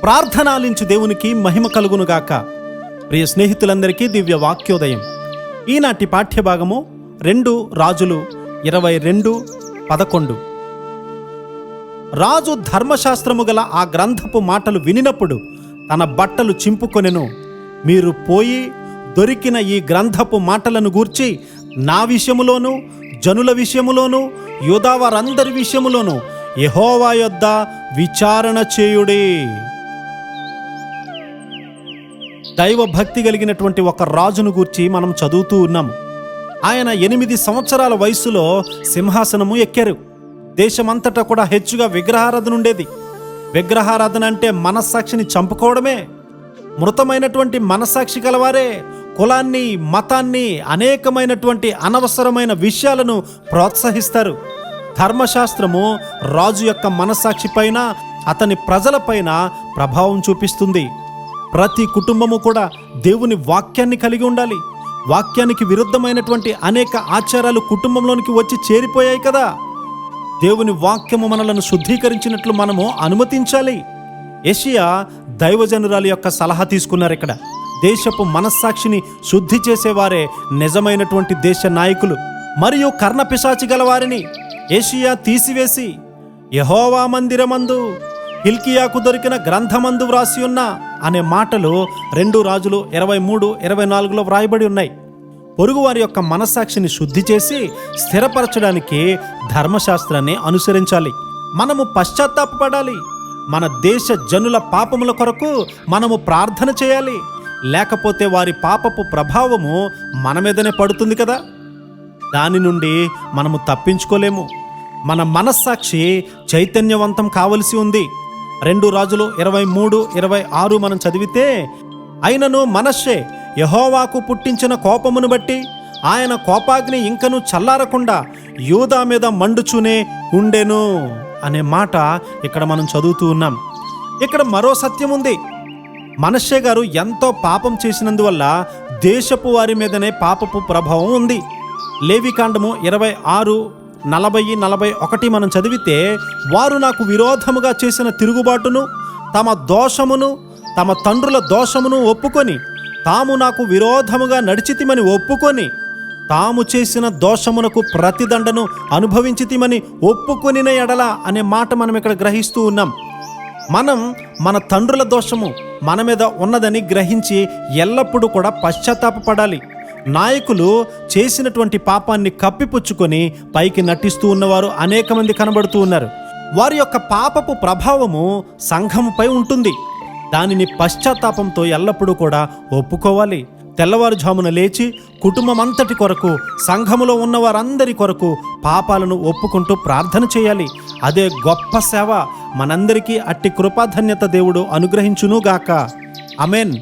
ప్రార్థనాలించు దేవునికి మహిమ కలుగునుగాక. ప్రియ స్నేహితులందరికీ దివ్య వాక్యోదయం. ఈనాటి పాఠ్యభాగము 2 రాజులు 22:11. రాజు ధర్మశాస్త్రము గల ఆ గ్రంథపు మాటలు వినినప్పుడు తన బట్టలు చింపుకొనెను. మీరు పోయి దొరికిన ఈ గ్రంథపు మాటలను గూర్చి నా విషయములోను, జనుల విషయములోను, యూదావారందరి విషయములోను యెహోవా యొద్ద విచారణ చేయుడి. దైవ భక్తి కలిగినటువంటి ఒక రాజును గూర్చి మనం చదువుతూ ఉన్నాము. ఆయన 8 సంవత్సరాల వయసులో సింహాసనము ఎక్కారు. దేశమంతటా కూడా హెచ్చుగా విగ్రహారాధన ఉండేది. విగ్రహారాధన అంటే మనస్సాక్షిని చంపుకోవడమే. మృతమైనటువంటి మనస్సాక్షి కలవారే కులాన్ని, మతాన్ని, అనేకమైనటువంటి అనవసరమైన విషయాలను ప్రోత్సహిస్తారు. ధర్మశాస్త్రము రాజు యొక్క మనస్సాక్షి పైన, అతని ప్రజలపైన ప్రభావం చూపిస్తుంది. ప్రతి కుటుంబము కూడా దేవుని వాక్యాన్ని కలిగి ఉండాలి. వాక్యానికి విరుద్ధమైనటువంటి అనేక ఆచారాలు కుటుంబంలోనికి వచ్చి చేరిపోయాయి కదా. దేవుని వాక్యము మనలను శుద్ధీకరించినట్లు మనము అనుమతించాలి. యెషయా దైవజనురాలి యొక్క సలహా తీసుకున్నారు. ఇక్కడ దేశపు మనస్సాక్షిని శుద్ధి చేసేవారే నిజమైనటువంటి దేశ నాయకులు. మరియు కర్ణపిశాచి గల వారిని యెషయా తీసివేసి యెహోవా మందిరమందు హిల్కియాకు దొరికిన గ్రంథమందు వ్రాసి ఉన్న అనే మాటలు 2 రాజులు 23-24లో వ్రాయబడి ఉన్నాయి. పొరుగు వారి యొక్క మనస్సాక్షిని శుద్ధి చేసి స్థిరపరచడానికి ధర్మశాస్త్రాన్ని అనుసరించాలి. మనము పశ్చాత్తాపపడాలి. మన దేశ జనుల పాపముల కొరకు మనము ప్రార్థన చేయాలి. లేకపోతే వారి పాపపు ప్రభావము మన మీదనే పడుతుంది కదా. దాని నుండి మనము తప్పించుకోలేము. మన మనస్సాక్షి చైతన్యవంతం కావలసి ఉంది. 2 రాజులు 23-26 మనం చదివితే, అయినను మనష్షే యెహోవాకు పుట్టించిన కోపమును బట్టి ఆయన కోపాగ్ని ఇంకను చల్లారకుండా యూదా మీద మండుచూనే ఉండెను అనే మాట ఇక్కడ మనం చదువుతూ ఉన్నాం. ఇక్కడ మరో సత్యం ఉంది. మనష్షే గారు ఎంతో పాపం చేసినందువల్ల దేశపు వారి మీదనే పాపపు ప్రభావం ఉంది. లేవికాండము 26:40-41 మనం చదివితే, వారు నాకు విరోధముగా చేసిన తిరుగుబాటును, తమ దోషమును, తమ తండ్రుల దోషమును ఒప్పుకొని, తాము నాకు విరోధముగా నడిచితిమని ఒప్పుకొని, తాము చేసిన దోషమునకు ప్రతిదండను అనుభవించితిమని ఒప్పుకొనిన ఎడల అనే మాట మనం ఇక్కడ గ్రహిస్తూ ఉన్నాం. మనం మన తండ్రుల దోషము మన మీద ఉన్నదని గ్రహించి ఎల్లప్పుడూ కూడా పశ్చాత్తాపపడాలి. నాయకులు చేసినటువంటి పాపాన్ని కప్పిపుచ్చుకొని పైకి నటిస్తూ ఉన్నవారు అనేక మంది కనబడుతూ ఉన్నారు. వారి యొక్క పాపపు ప్రభావము సంఘముపై ఉంటుంది. దానిని పశ్చాత్తాపంతో ఎల్లప్పుడూ కూడా ఒప్పుకోవాలి. తెల్లవారుజామున లేచి కుటుంబం అంతటి కొరకు, సంఘములో ఉన్న వారందరి కొరకు పాపాలను ఒప్పుకుంటూ ప్రార్థన చేయాలి. అదే గొప్ప సేవ. మనందరికీ అట్టి కృపాధన్యత దేవుడు అనుగ్రహించునుగాక. ఆమేన్.